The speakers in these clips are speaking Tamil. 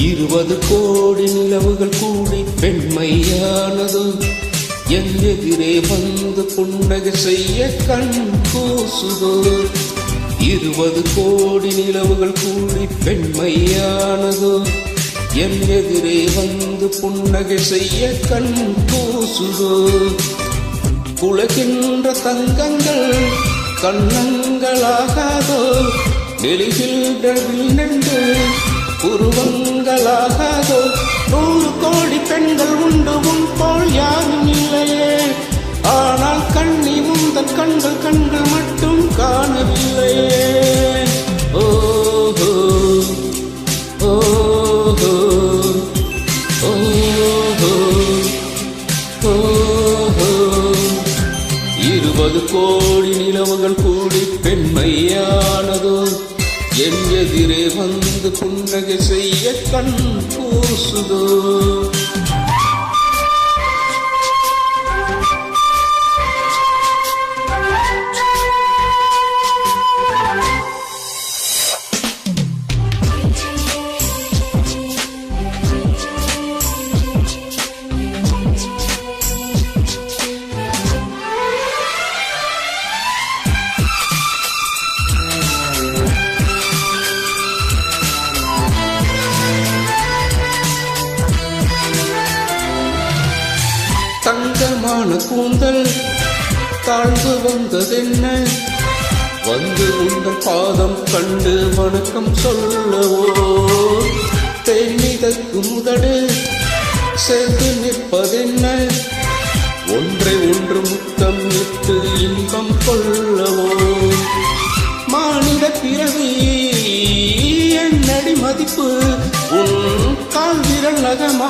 20 கோடி நிலவுகள் கூடி பெண்மையானது என் எதிரே வந்து புன்னகை செய்ய கண் கூசுதோ 20 கோடி நிலவுகள் கூடி பெண்மையானது என் எதிரே வந்து புன்னகை செய்ய கண் கூசுதோ குலகின்ற தங்கங்கள் கண்ணங்களாகாதோ நெளிகின்ற விண்ணென்று உருவங்களாகாதோ 100 கோடி பெண்கள் உண்டு உன் போல் யாரும் இல்லையே ஆனால் கண்ணி உந்தன் கண்கள் கண்கள் மட்டும் காணவில்லையே ஓஹோ ஓஹோ ஓஹோ ஓஹோ 20 கோடி நிலவுகள் கூடி பெண்மையானதோ என் எதிரே வந்து புன்னகை செய்ய கண் கூசுதோ தங்கமான கூந்தல் தாழ்ந்து வந்ததென்ன வந்து உங்கள் பாதம் கண்டு வணக்கம் சொல்லவோ தேனிதற்கு முதடு சேர்ந்து நிற்பதென்ன ஒன்றை ஒன்று முத்தம் இட்டு இன்பம் கொள்ளவோ மானிட பிறவி என்னடி மதிப்பு உன் கால் விரல் நகமாயிருப்பது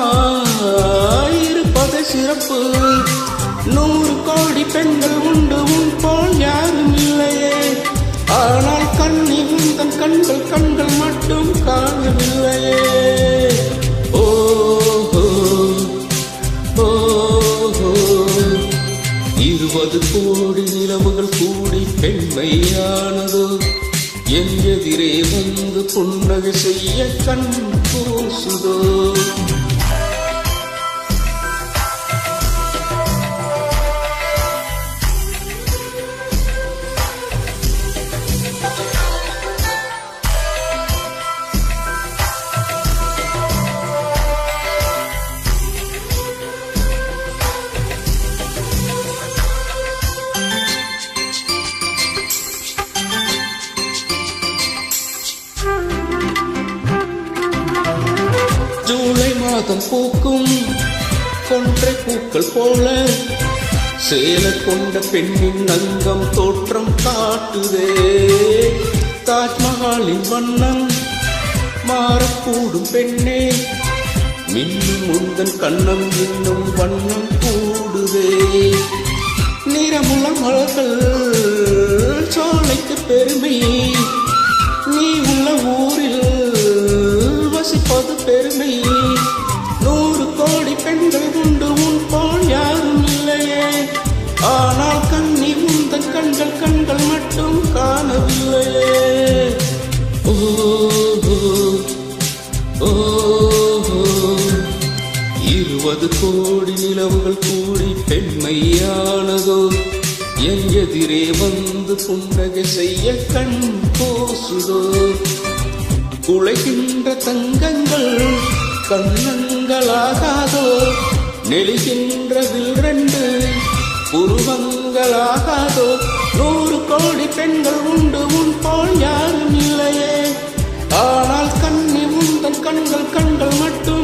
சிறப்பு 100 கோடி பெண்கள் உண்டு உன் போல் யாரும் இல்லையே ஆனால் கண்ணி உந்தன் கண்கள் கண்கள் மட்டும் காணவில்லையே ஓஹோ ஓஹோ 20 கோடி நிலவுகள் கூடி பெண்மையானதோ என் எதிரே வந்து புன்னகை செய்ய கண் கூசுதோ ஜூலை மாதம் பூக்கும் கொன்றை பூக்கள் போல சேல கொண்ட பெண்ணின் அங்கம் தோற்றம் காட்டுதே தாஜ்மஹாலின் வண்ணம் மாறக்கூடும் பெண்ணே மின்னும் உந்தன் கண்ணம் இன்னும் வண்ணம் கூடுதே நிறமுள்ள மலர்கள் சோலைக்கு பெருமை நீ உள்ள ஊரில் வசிப்பது பெருமை 100 கோடி பெண்கள் உண்டு உன் போல் யாரும் இல்லையே ஆனால் கண்ணி உந்தன் கண்கள் கண்கள் மட்டும் காணவில்லையே ஓஹோ ஓஹோ 20 கோடி நிலவுகள் கூடி பெண்மையானதோ என் எதிரே வந்து புன்னகை செய்ய கண் கூசுதோ குலைகின்ற தங்கங்கள் கண்ணங்களாகாதோ நெளிகின்ற வில்ரெண்டு உருவங்களாகாதோ 100 கோடி பெண்கள் உண்டு உன் போல் யாரும் இல்லையே ஆனால் கண்ணி உந்தன் கண்கள் கண்கள் மட்டும்